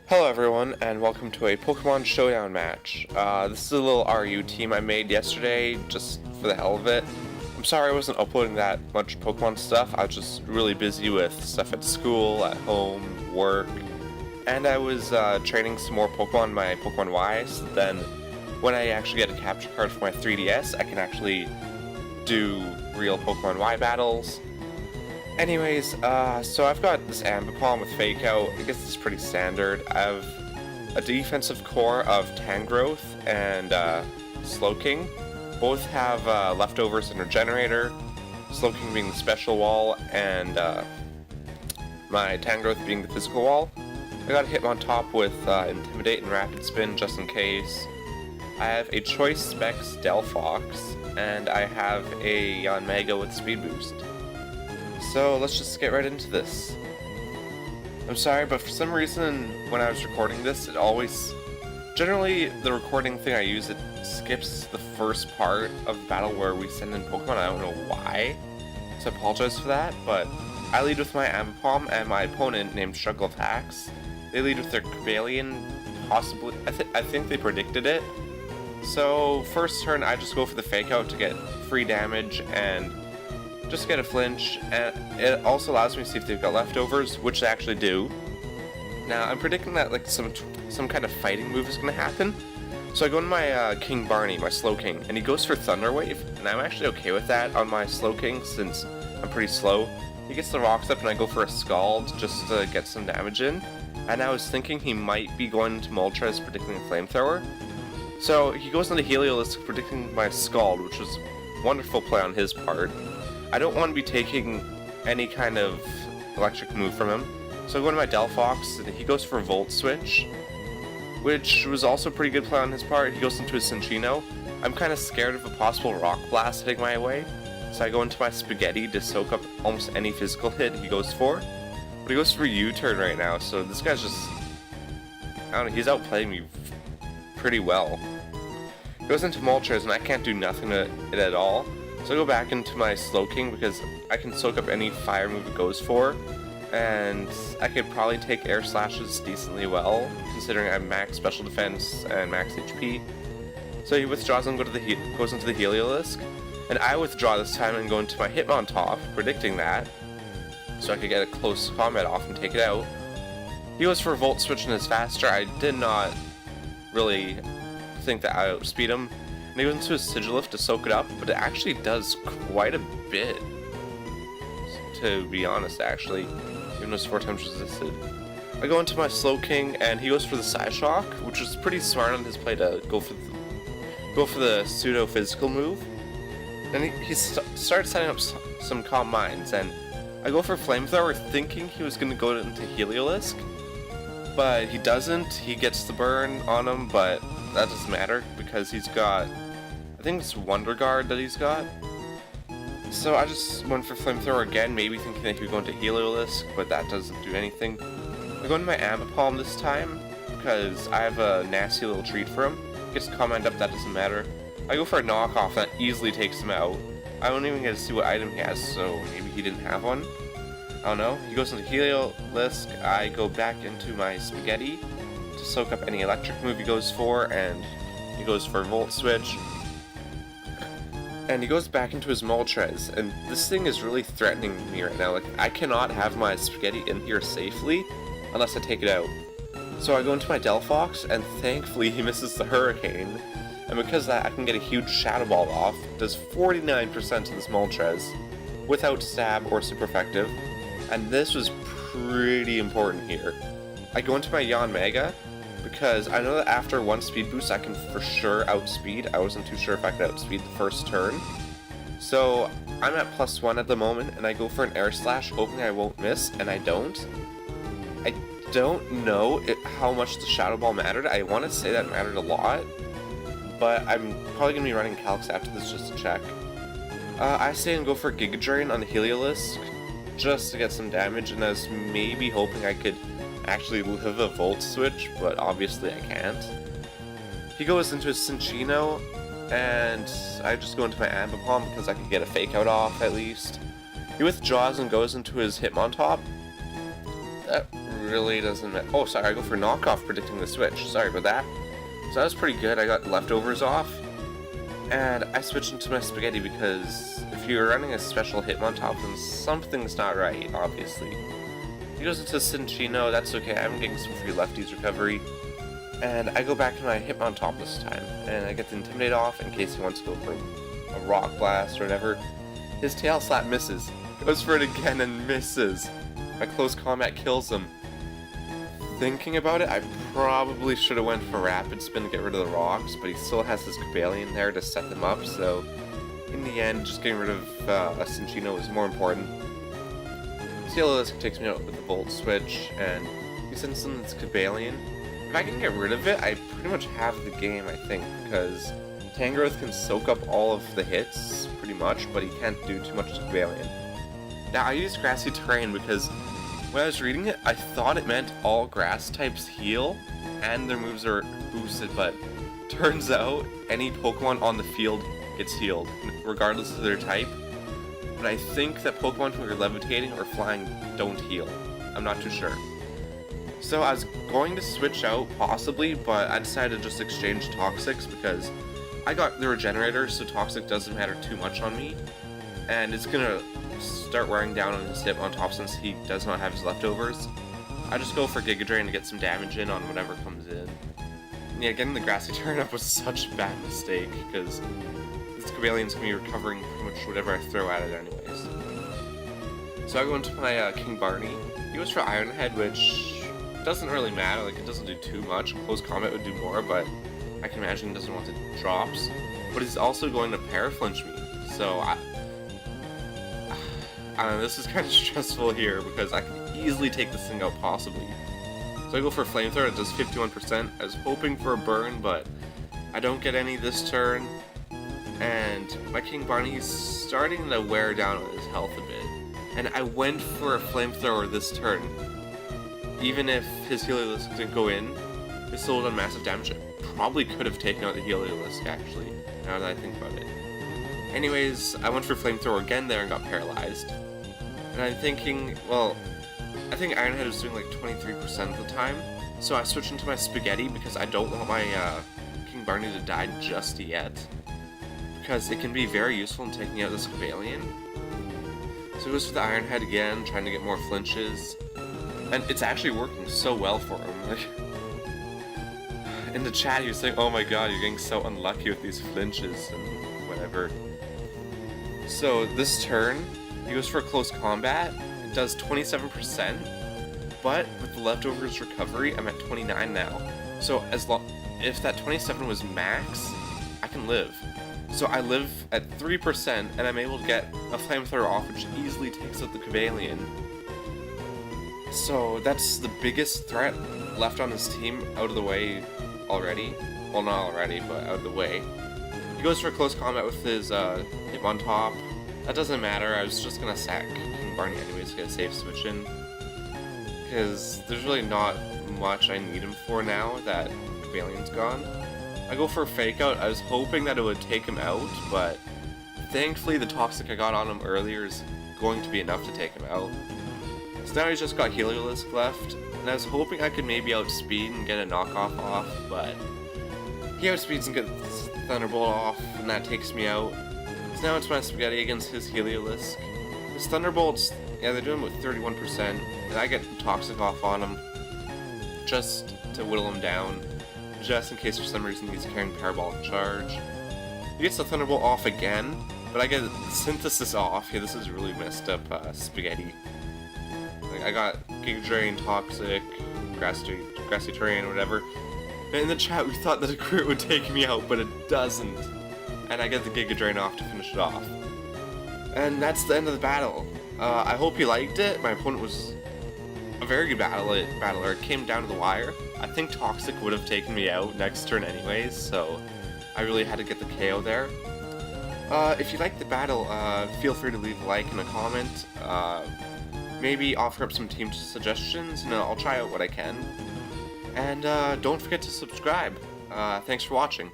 Hello everyone, and welcome to a Pokemon Showdown match. This is a little RU team I made yesterday, just for the hell of it. I'm sorry I wasn't uploading that much Pokemon stuff. I was just really busy with stuff at school, at home, work, and I was training some more Pokemon in my Pokemon Y, so then when I actually get a capture card for my 3DS, I can actually do real Pokemon Y battles. Anyways, so I've got this Ambipom with Fake Out. I guess it's pretty standard. I have a defensive core of Tangrowth and Slowking. Both have leftovers and Regenerator. Slowking being the special wall, and my Tangrowth being the physical wall. I got a Hitmontop with Intimidate and Rapid Spin just in case. I have a Choice Specs Delphox, and I have a Yanmega with Speed Boost. So let's just get right into this. I'm sorry, but for some reason when I was recording this, it always... Generally, the recording thing I use, it skips the first part of the battle where we send in Pokemon. I don't know why, so I apologize for that, but I lead with my Ambipom, and my opponent, named Struggle Attacks, they lead with their Crebalion, possibly... I think they predicted it. So, first turn, I just go for the Fake Out to get free damage, and just get a flinch, and it also allows me to see if they've got leftovers, which they actually do. Now, I'm predicting that like some kind of fighting move is going to happen, so I go into my King Barney, my Slowking, and he goes for Thunder Wave, and I'm actually okay with that on my Slowking since I'm pretty slow. He gets the Rocks up, and I go for a Scald just to get some damage in, and I was thinking he might be going to Moltres predicting a Flamethrower. So he goes into Heliolisk predicting my Scald, which was a wonderful play on his part. I don't want to be taking any kind of electric move from him, so I go into my Delphox, and he goes for Volt Switch, which was also a pretty good play on his part. He goes into his Cinccino. I'm kind of scared of a possible Rock Blast hitting my way, so I go into my Spaghetti to soak up almost any physical hit he goes for. But he goes for U-turn right now, so this guy's just... I don't know, he's outplaying me pretty well. He goes into Moltres, and I can't do nothing to it at all. So I go back into my Slowking because I can soak up any fire move it goes for, and I could probably take Air Slashes decently well, considering I have max special defense and max HP. So he withdraws and goes into the Heliolisk, and I withdraw this time and go into my Hitmontop, predicting that, so I could get a close combat off and take it out. He goes for Volt Switch and is faster. I did not really think that I outspeed him. And he goes into his Sigilift to soak it up, but it actually does quite a bit, to be honest, actually, even though it's 4 times resisted. I go into my Slowking, and he goes for the Psyshock, which was pretty smart on his play to go for the pseudo-physical move. Then he starts setting up some Calm Minds, and I go for Flamethrower thinking he was going to go into Heliolisk, but he doesn't. He gets the burn on him, but that doesn't matter because he's got... I think it's Wonder Guard that he's got. So I just went for Flamethrower again, maybe thinking that he would go into Heliolisk, but that doesn't do anything. I go into my Ambipom this time, because I have a nasty little treat for him. Gets Command Up, that doesn't matter. I go for a Knockoff, that easily takes him out. I don't even get to see what item he has, so maybe he didn't have one. I don't know. He goes into Heliolisk, I go back into my Spaghetti to soak up any electric move he goes for, and he goes for Volt Switch. And he goes back into his Moltres, and this thing is really threatening me right now. Like, I cannot have my Spaghetti in here safely unless I take it out. So I go into my Delphox, and thankfully he misses the Hurricane. And because of that, I can get a huge Shadow Ball off. Does 49% to this Moltres without Stab or Super Effective. And this was pretty important here. I go into my Yanmega, because I know that after one speed boost I can for sure outspeed. I wasn't too sure if I could outspeed the first turn. So I'm at +1 at the moment, and I go for an Air Slash hoping I won't miss, and I don't. I don't know how much the Shadow Ball mattered. I want to say that mattered a lot, but I'm probably going to be running Calyx after this just to check. I say and go for Giga Drain on the Heliolisk just to get some damage, and I was maybe hoping I could actually live a Volt Switch, but obviously I can't. He goes into his Cinccino, and I just go into my Ambipom because I could get a Fake Out off at least. He withdraws and goes into his Hitmontop. That really doesn't matter. Oh, sorry, I go for knockoff predicting the switch. Sorry about that. So that was pretty good. I got leftovers off. And I switched into my spaghetti because if you're running a special Hitmontop, then something's not right, obviously. He goes into Cinccino, that's okay, I'm getting some free lefties recovery. And I go back to my Hitmontop this time, and I get the Intimidate off in case he wants to go for a Rock Blast or whatever. His Tail Slap misses. Goes for it again and misses. My close combat kills him. Thinking about it, I probably should have went for Rapid Spin to get rid of the rocks, but he still has his Cobalion there to set them up, so in the end, just getting rid of a Cinccino is more important. Heliolisk takes me out with the Volt Switch, and he sends in his Cobalion. If I can get rid of it, I pretty much have the game, I think, because Tangrowth can soak up all of the hits, pretty much, but he can't do too much to Cobalion. Now, I use Grassy Terrain because when I was reading it, I thought it meant all grass types heal, and their moves are boosted, but turns out any Pokemon on the field gets healed, regardless of their type. But I think that Pokemon who are levitating or flying don't heal. I'm not too sure. So I was going to switch out, possibly, but I decided to just exchange Toxics because I got the Regenerator, so Toxic doesn't matter too much on me. And it's gonna start wearing down on his Hitmontop since he does not have his leftovers. I just go for Giga Drain to get some damage in on whatever comes in. And yeah, getting the Grassy turn up was such a bad mistake because this Cobalion's gonna be recovering pretty much whatever I throw at it anyways. So I go into my King Barney. He goes for Iron Head, which doesn't really matter, like it doesn't do too much. Close Combat would do more, but I can imagine he doesn't want the drops. But he's also going to Paraflinch me, so I don't know, this is kind of stressful here because I can easily take this thing out possibly. So I go for a Flamethrower, it does 51%. I was hoping for a burn, but I don't get any this turn. And my King Barney's starting to wear down on his health a bit. And I went for a Flamethrower this turn. Even if his Heliolisk didn't go in, it still done massive damage. It probably could have taken out the Heliolisk actually, now that I think about it. Anyways, I went for Flamethrower again there and got paralyzed. And I'm thinking, well, I think Iron Head was doing like 23% of the time, so I switched into my Spaghetti because I don't want my King Barney to die just yet. Because it can be very useful in taking out this Cobalion. So he goes for the Iron Head again, trying to get more flinches. And it's actually working so well for him. Like, in the chat he was saying, oh my god, you're getting so unlucky with these flinches and whatever. So this turn, he goes for a Close Combat. It does 27%, but with the leftovers recovery, I'm at 29 now. So if that 27 was max, I can live. So I live at 3%, and I'm able to get a Flamethrower off, which easily takes out the Cobalion. So that's the biggest threat left on his team out of the way already. Well, not already, but out of the way. He goes for a Close Combat with his Hitmontop. That doesn't matter, I was just gonna sack King Barney anyways to get a safe switch in. Because there's really not much I need him for now that Cobalion's gone. I go for a Fake Out. I was hoping that it would take him out, but thankfully the Toxic I got on him earlier is going to be enough to take him out. So now he's just got Heliolisk left, and I was hoping I could maybe outspeed and get a knockoff off, but he outspeeds and gets Thunderbolt off, and that takes me out. So now it's my Spaghetti against his Heliolisk. His Thunderbolts, yeah, they're doing with 31%, and I get Toxic off on him just to whittle him down, just in case for some reason he's carrying Parabolic Charge. He gets the Thunderbolt off again, but I get Synthesis off. Yeah, this is really messed up Spaghetti. Like, I got Giga Drain, Toxic, Grassy Terrain, whatever. And in the chat we thought that a crit would take me out, but it doesn't. And I get the Giga Drain off to finish it off. And that's the end of the battle. I hope you liked it. My opponent was a very good battler. It came down to the wire. I think Toxic would have taken me out next turn anyways, so I really had to get the KO there. If you liked the battle, feel free to leave a like and a comment. Maybe offer up some team suggestions, and I'll try out what I can. And don't forget to subscribe. Thanks for watching.